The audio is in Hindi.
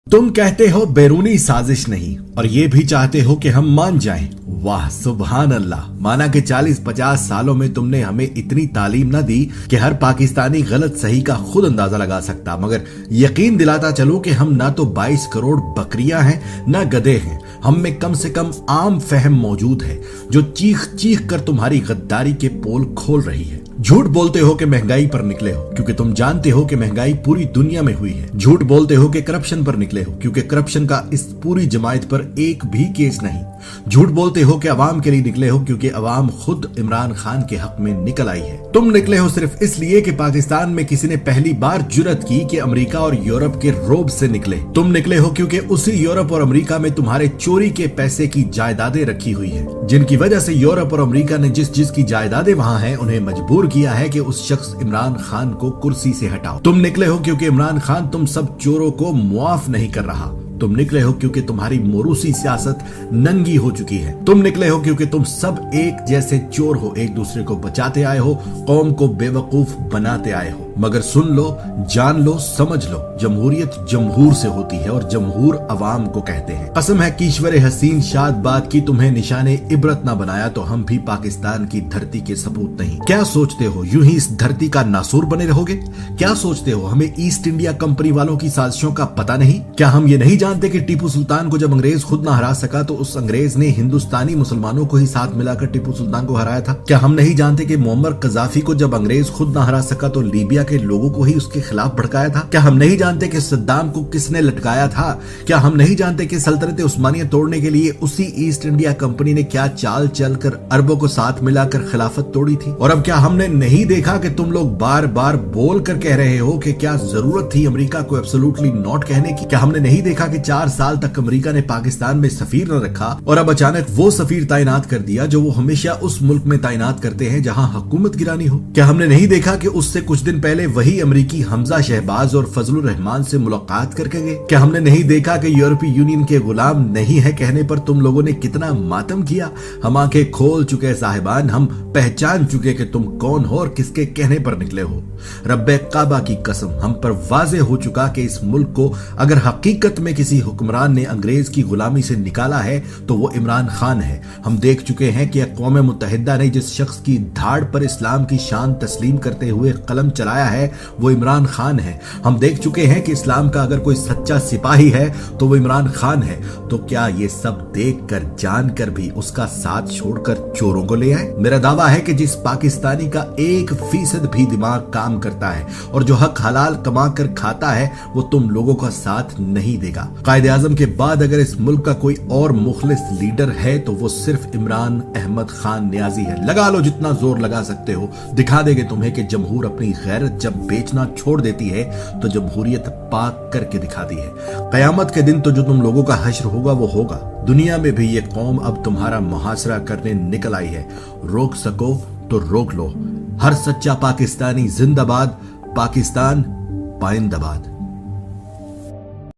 तुम कहते हो बैरूनी साजिश नहीं और ये भी चाहते हो कि हम मान जाएं। वाह सुभान अल्लाह। माना कि 40-50 सालों में तुमने हमें इतनी तालीम ना दी कि हर पाकिस्तानी गलत सही का खुद अंदाजा लगा सकता, मगर यकीन दिलाता चलो कि हम ना तो 22 करोड़ बकरियां हैं ना गधे हैं। हम में कम से कम आम फहम मौजूद है जो चीख चीख कर तुम्हारी गद्दारी के पोल खोल रही है। झूठ बोलते हो कि महंगाई पर निकले हो क्योंकि तुम जानते हो कि महंगाई पूरी दुनिया में हुई है। झूठ बोलते हो कि करप्शन पर निकले हो क्योंकि करप्शन का इस पूरी जमायत पर एक भी केस नहीं। झूठ बोलते हो कि अवाम के लिए निकले हो क्योंकि अवाम खुद इमरान खान के हक में निकल आई है। तुम निकले हो सिर्फ इसलिए कि पाकिस्तान में किसी ने पहली बार जुर्रत की कि अमेरिका और यूरोप के रोब से निकले। तुम निकले हो क्योंकि उसी यूरोप और अमेरिका में तुम्हारे चोरी के पैसे की जायदादें रखी हुई है, जिनकी वजह से यूरोप और अमेरिका ने जिसकी जायदादें वहां हैं उन्हें मजबूर किया है कि उस शख्स इमरान खान को कुर्सी से हटाओ। तुम निकले हो क्योंकि इमरान खान तुम सब चोरों को मुआफ नहीं कर रहा। तुम निकले हो क्योंकि तुम्हारी मोरूसी सियासत नंगी हो चुकी है। तुम निकले हो क्योंकि तुम सब एक जैसे चोर हो, एक दूसरे को बचाते आए हो, कौम को बेवकूफ बनाते आए हो। मगर सुन लो, जान लो, समझ लो, जमहूरियत जमहूर से होती है और जमहूर अवाम को कहते हैं। कसम है ईश्वर हसीन शाद बात की तुम्हें निशाने इबरत ना बनाया तो हम भी पाकिस्तान की धरती के सपूत नहीं। क्या सोचते हो यूं ही इस धरती का नासूर बने रहोगे? क्या सोचते हो हमें ईस्ट इंडिया कंपनी वालों की साजिशों का पता नहीं? क्या हम ये नहीं जानते कि टीपू सुल्तान को जब अंग्रेज खुद ना हरा सका तो उस अंग्रेज ने हिंदुस्तानी मुसलमानों को ही साथ मिलाकर टीपू सुल्तान को हराया था? क्या हम नहीं जानते कि मोअम्मर कजाफी को जब अंग्रेज खुद ना हरा सका तो लीबिया के लोगों को ही उसके खिलाफ भड़काया था? क्या हम नहीं जानते कि सद्दाम को किसने लटकाया था? क्या हम नहीं जानते कि सल्तनत उस्मानिया तोड़ने के लिए उसी ईस्ट इंडिया कंपनी ने क्या चाल चलकर अरबों को साथ मिलाकर खिलाफत तोड़ी थी? और अब क्या हमने नहीं देखा कि तुम लोग बार बार बोल कर कह रहे हो कि क्या जरूरत थी अमेरिका को एब्सोल्युटली नॉट कहने की? क्या हमने नहीं देखा कि 4 साल तक अमेरिका ने पाकिस्तान में सफीर न रखा और अब अचानक वो सफीर तैनात कर दिया जो वो हमेशा उस मुल्क में तैनात करते हैं जहां हुकूमत गिरानी हो? क्या हमने नहीं देखा कि उससे कुछ दिन पहले वही अमेरिकी हमजा शहबाज और फजलुर रहमान से मुलाकात करके गए? क्या हमने नहीं देखा कि यूरोपीय यूनियन के गुलाम नहीं है कहने पर तुम लोगों ने कितना मातम किया? हम आंखें खोल चुके साहिबान, हम पहचान चुके कि तुम कौन हो और किसके कहने पर निकले हो। रब्बे काबा की कसम, हम पर वाजे हो चुका कि इस मुल्क को अगर हकीकत में किसी हुक्मरान ने अंग्रेज की गुलामी से निकाला है तो वो इमरान खान है। हम देख चुके हैं कि अक़वाम मुत्तहिदा ने जिस शख्स की धाड़ पर इस्लाम की शान तस्लीम करते हुए कलम चलाया है वो इमरान खान है। हम देख चुके हैं कि इस्लाम का अगर कोई सच्चा सिपाही है तो वो इमरान खान है। तो क्या ये सब देखकर जानकर भी उसका साथ छोड़कर चोरों को ले आए? मेरा दावा है कि जिस पाकिस्तानी का 1% भी दिमाग काम करता है और जो हक हलाल कमा कर खाता है वो तुम लोगों का साथ नहीं देगा। कायद आजम के बाद अगर इस मुल्क का कोई और मुखलिस लीडर है तो वो सिर्फ इमरान अहमद खान नियाजी है। लगा लो जितना जोर लगा सकते हो, दिखा देंगे तुम्हें कि जमहूर अपनी गैरत जब बेचना छोड़ देती है तो जमहूरियत पाक करके दिखाती है। कयामत के दिन तो जो तुम लोगों का हश्र होगा वो होगा। दुनिया में भी ये कौम अब तुम्हारा मुहासरा करने निकल आई है। रोक सको तो रोक लो। हर सच्चा पाकिस्तानी जिंदाबाद, पाकिस्तान पाइंदाबाद।